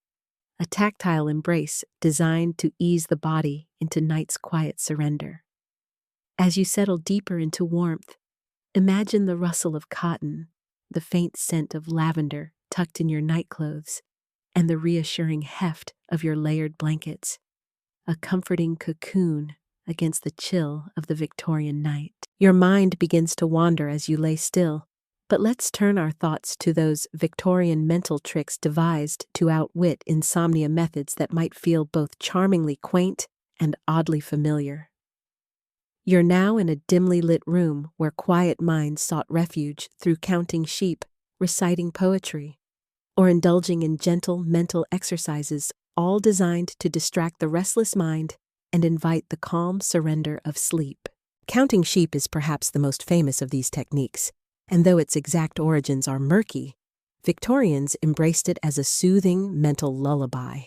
a tactile embrace designed to ease the body into night's quiet surrender. As you settle deeper into warmth, imagine the rustle of cotton, the faint scent of lavender tucked in your nightclothes, and the reassuring heft of your layered blankets, a comforting cocoon against the chill of the Victorian night. Your mind begins to wander as you lay still, but let's turn our thoughts to those Victorian mental tricks devised to outwit insomnia, methods that might feel both charmingly quaint and oddly familiar. You're now in a dimly lit room where quiet minds sought refuge through counting sheep, reciting poetry, or indulging in gentle mental exercises, all designed to distract the restless mind and invite the calm surrender of sleep. Counting sheep is perhaps the most famous of these techniques, and though its exact origins are murky, Victorians embraced it as a soothing mental lullaby.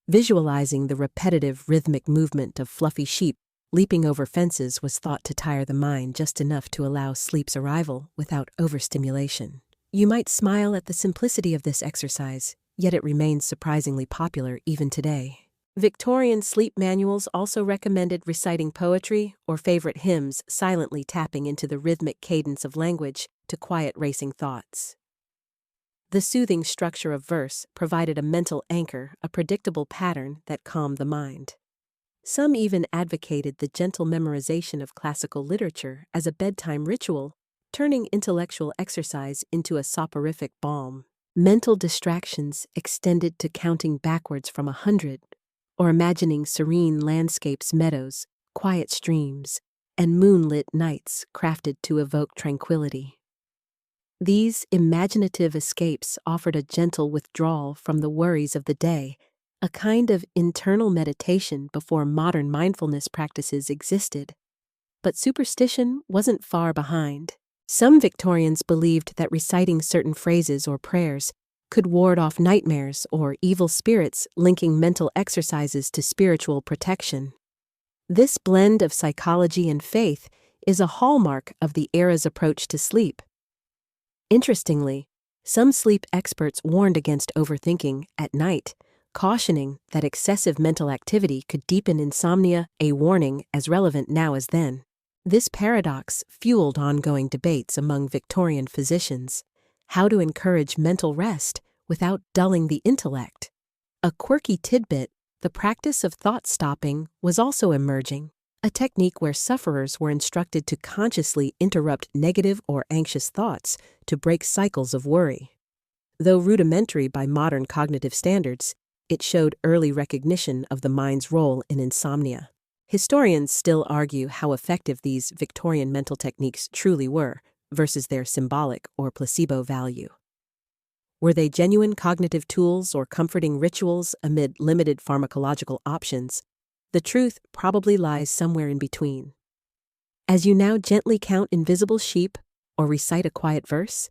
Visualizing the repetitive rhythmic movement of fluffy sheep leaping over fences was thought to tire the mind just enough to allow sleep's arrival without overstimulation. You might smile at the simplicity of this exercise, yet it remains surprisingly popular even today. Victorian sleep manuals also recommended reciting poetry or favorite hymns, silently tapping into the rhythmic cadence of language to quiet racing thoughts. The soothing structure of verse provided a mental anchor, a predictable pattern that calmed the mind. Some even advocated the gentle memorization of classical literature as a bedtime ritual, turning intellectual exercise into a soporific balm. Mental distractions extended to counting backwards from 100, or imagining serene landscapes, meadows, quiet streams, and moonlit nights crafted to evoke tranquility. These imaginative escapes offered a gentle withdrawal from the worries of the day, a kind of internal meditation before modern mindfulness practices existed. But superstition wasn't far behind. Some Victorians believed that reciting certain phrases or prayers could ward off nightmares or evil spirits, linking mental exercises to spiritual protection. This blend of psychology and faith is a hallmark of the era's approach to sleep. Interestingly, some sleep experts warned against overthinking at night, cautioning that excessive mental activity could deepen insomnia, a warning as relevant now as then. This paradox fueled ongoing debates among Victorian physicians: how to encourage mental rest without dulling the intellect. A quirky tidbit: the practice of thought-stopping was also emerging, a technique where sufferers were instructed to consciously interrupt negative or anxious thoughts to break cycles of worry. Though rudimentary by modern cognitive standards, it showed early recognition of the mind's role in insomnia. Historians still argue how effective these Victorian mental techniques truly were versus their symbolic or placebo value. Were they genuine cognitive tools or comforting rituals amid limited pharmacological options? The truth probably lies somewhere in between. As you now gently count invisible sheep or recite a quiet verse,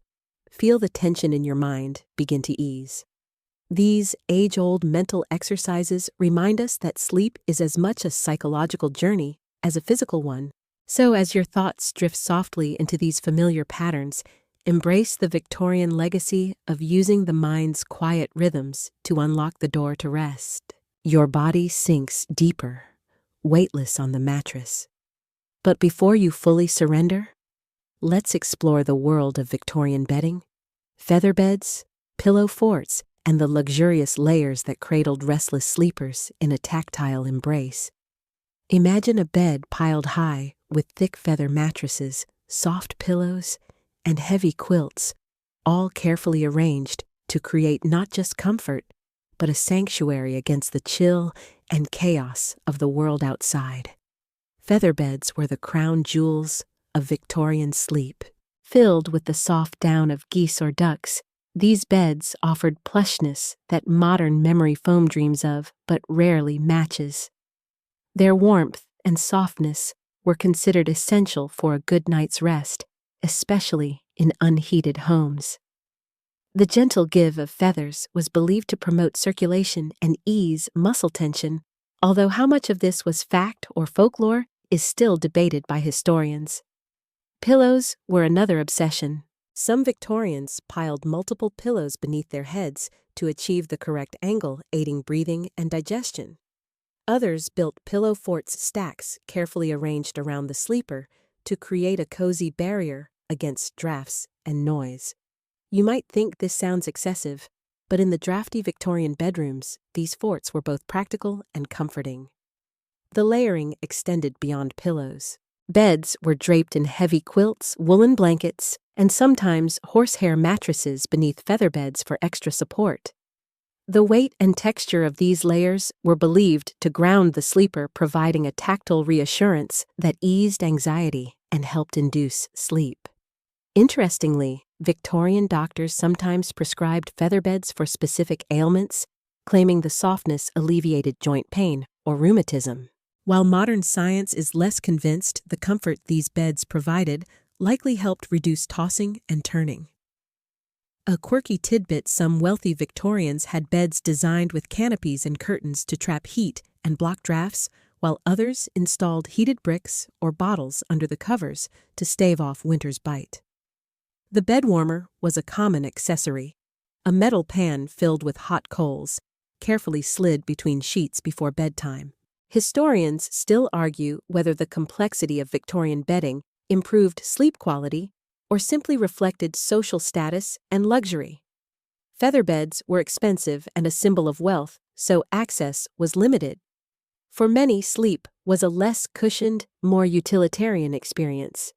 feel the tension in your mind begin to ease. These age-old mental exercises remind us that sleep is as much a psychological journey as a physical one. So as your thoughts drift softly into these familiar patterns, embrace the Victorian legacy of using the mind's quiet rhythms to unlock the door to rest. Your body sinks deeper, weightless on the mattress. But before you fully surrender, let's explore the world of Victorian bedding, feather beds, pillow forts, and the luxurious layers that cradled restless sleepers in a tactile embrace. Imagine a bed piled high with thick feather mattresses, soft pillows, and heavy quilts, all carefully arranged to create not just comfort, but a sanctuary against the chill and chaos of the world outside. Feather beds were the crown jewels of Victorian sleep. Filled with the soft down of geese or ducks, these beds offered plushness that modern memory foam dreams of but rarely matches. Their warmth and softness were considered essential for a good night's rest, especially in unheated homes. The gentle give of feathers was believed to promote circulation and ease muscle tension, although how much of this was fact or folklore is still debated by historians. Pillows were another obsession. Some Victorians piled multiple pillows beneath their heads to achieve the correct angle, aiding breathing and digestion. Others built pillow forts stacks carefully arranged around the sleeper to create a cozy barrier against drafts and noise. You might think this sounds excessive, but in the drafty Victorian bedrooms, these forts were both practical and comforting. The layering extended beyond pillows. Beds were draped in heavy quilts, woolen blankets, and sometimes horsehair mattresses beneath feather beds for extra support. The weight and texture of these layers were believed to ground the sleeper, providing a tactile reassurance that eased anxiety and helped induce sleep. Interestingly, Victorian doctors sometimes prescribed feather beds for specific ailments, claiming the softness alleviated joint pain or rheumatism. While modern science is less convinced the comfort these beds provided likely helped reduce tossing and turning. A quirky tidbit: some wealthy Victorians had beds designed with canopies and curtains to trap heat and block drafts, while others installed heated bricks or bottles under the covers to stave off winter's bite. The bed warmer was a common accessory, a metal pan filled with hot coals, carefully slid between sheets before bedtime. Historians still argue whether the complexity of Victorian bedding improved sleep quality or simply reflected social status and luxury. Feather beds were expensive and a symbol of wealth, so access was limited. For many, sleep was a less cushioned, more utilitarian experience.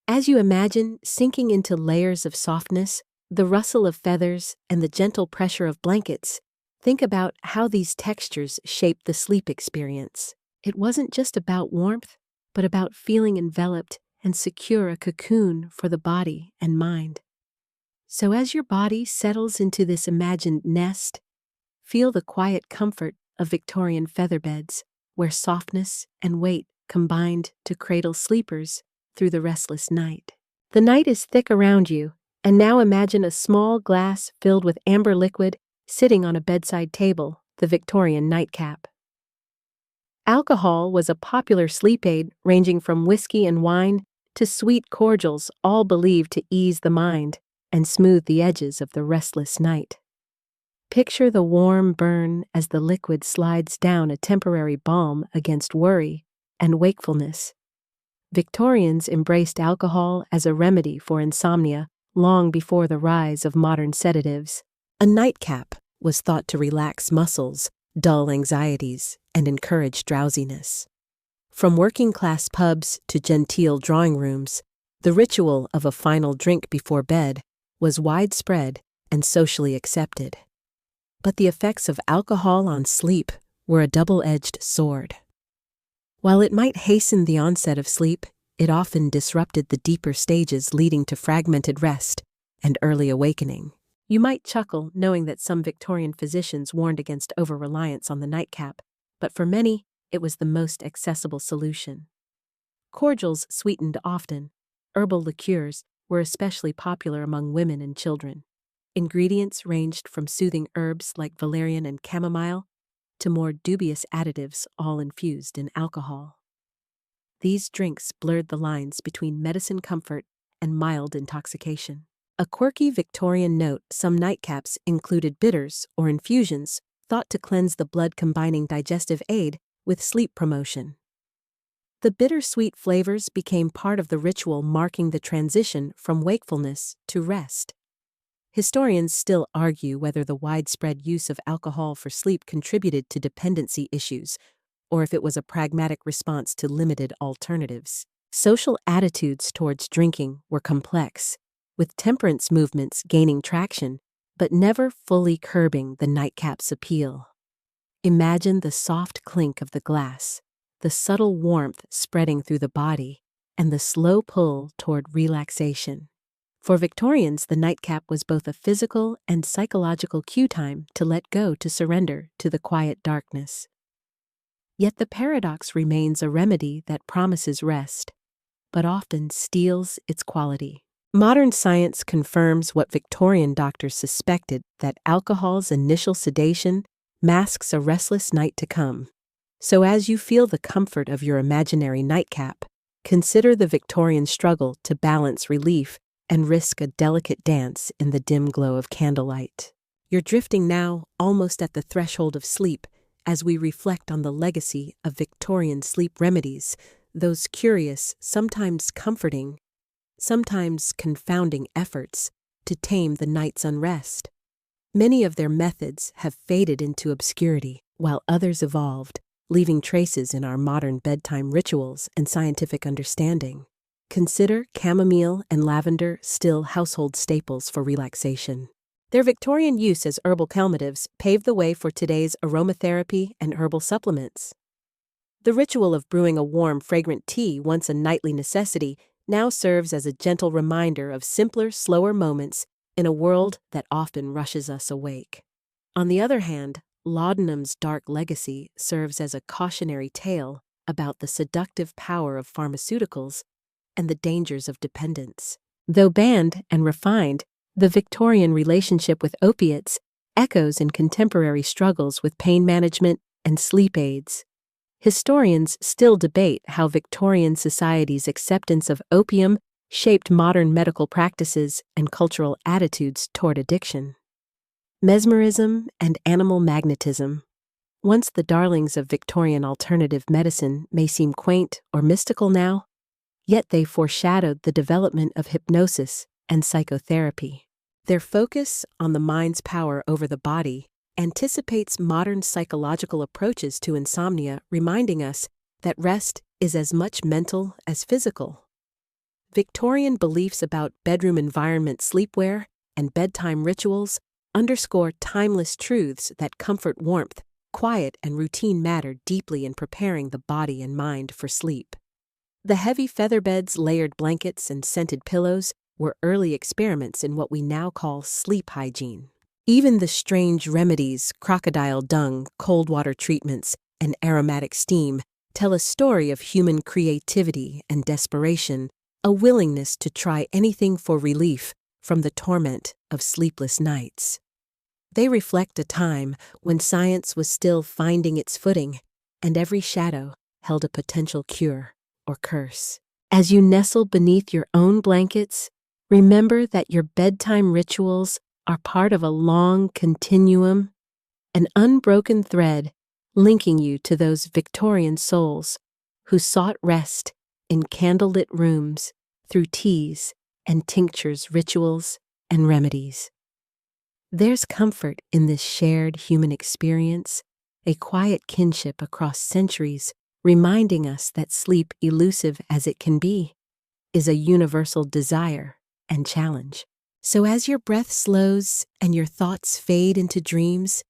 As you imagine sinking into layers of softness, the rustle of feathers, and the gentle pressure of blankets, think about how these textures shaped the sleep experience. It wasn't just about warmth, but about feeling enveloped and secure, a cocoon for the body and mind. So as your body settles into this imagined nest, feel the quiet comfort of Victorian feather beds, where softness and weight combined to cradle sleepers through the restless night. The night is thick around you, and now imagine a small glass filled with amber liquid sitting on a bedside table, the Victorian nightcap. Alcohol was a popular sleep aid, ranging from whiskey and wine to sweet cordials, all believed to ease the mind and smooth the edges of the restless night. Picture the warm burn as the liquid slides down, a temporary balm against worry and wakefulness. Victorians embraced alcohol as a remedy for insomnia long before the rise of modern sedatives. A nightcap was thought to relax muscles, dull anxieties, and encourage drowsiness. From working-class pubs to genteel drawing rooms, the ritual of a final drink before bed was widespread and socially accepted. But the effects of alcohol on sleep were a double-edged sword. While it might hasten the onset of sleep, it often disrupted the deeper stages leading to fragmented rest and early awakening. You might chuckle knowing that some Victorian physicians warned against over-reliance on the nightcap, but for many, it was the most accessible solution. Cordials sweetened often. Herbal liqueurs were especially popular among women and children. Ingredients ranged from soothing herbs like valerian and chamomile to more dubious additives, all infused in alcohol. These drinks blurred the lines between medicine comfort and mild intoxication. A quirky Victorian note: some nightcaps included bitters or infusions thought to cleanse the blood, combining digestive aid with sleep promotion. The bittersweet flavors became part of the ritual, marking the transition from wakefulness to rest. Historians still argue whether the widespread use of alcohol for sleep contributed to dependency issues, or if it was a pragmatic response to limited alternatives. Social attitudes towards drinking were complex, with temperance movements gaining traction, but never fully curbing the nightcap's appeal. Imagine the soft clink of the glass, the subtle warmth spreading through the body, and the slow pull toward relaxation. For Victorians, the nightcap was both a physical and psychological cue time to let go, to surrender to the quiet darkness. Yet the paradox remains: a remedy that promises rest, but often steals its quality. Modern science confirms what Victorian doctors suspected, that alcohol's initial sedation masks a restless night to come. So as you feel the comfort of your imaginary nightcap, consider the Victorian struggle to balance relief and risk a delicate dance in the dim glow of candlelight. You're drifting now, almost at the threshold of sleep, as we reflect on the legacy of Victorian sleep remedies, those curious, sometimes comforting, sometimes confounding efforts to tame the night's unrest. Many of their methods have faded into obscurity, while others evolved, leaving traces in our modern bedtime rituals and scientific understanding. Consider chamomile and lavender, still household staples for relaxation. Their Victorian use as herbal calmatives paved the way for today's aromatherapy and herbal supplements. The ritual of brewing a warm, fragrant tea, once a nightly necessity, now serves as a gentle reminder of simpler, slower moments in a world that often rushes us awake. On the other hand, laudanum's dark legacy serves as a cautionary tale about the seductive power of pharmaceuticals and the dangers of dependence. Though banned and refined, the Victorian relationship with opiates echoes in contemporary struggles with pain management and sleep aids. Historians still debate how Victorian society's acceptance of opium shaped modern medical practices and cultural attitudes toward addiction. Mesmerism and animal magnetism, once the darlings of Victorian alternative medicine, may seem quaint or mystical now, yet they foreshadowed the development of hypnosis and psychotherapy. Their focus on the mind's power over the body anticipates modern psychological approaches to insomnia, reminding us that rest is as much mental as physical. Victorian beliefs about bedroom environment, sleepwear, and bedtime rituals underscore timeless truths that comfort, warmth, quiet, and routine matter deeply in preparing the body and mind for sleep. The heavy feather beds, layered blankets, and scented pillows were early experiments in what we now call sleep hygiene. Even the strange remedies, crocodile dung, cold water treatments, and aromatic steam, tell a story of human creativity and desperation, a willingness to try anything for relief from the torment of sleepless nights. They reflect a time when science was still finding its footing, and every shadow held a potential cure or curse. As you nestle beneath your own blankets, remember that your bedtime rituals are part of a long continuum, an unbroken thread linking you to those Victorian souls who sought rest in candlelit rooms through teas and tinctures, rituals and remedies. There's comfort in this shared human experience, a quiet kinship across centuries, reminding us that sleep, elusive as it can be, is a universal desire and challenge. So as your breath slows and your thoughts fade into dreams,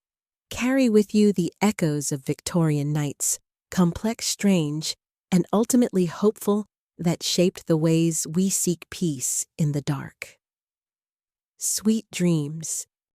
carry with you the echoes of Victorian nights, complex, strange, and ultimately hopeful, that shaped the ways we seek peace in the dark. Sweet dreams,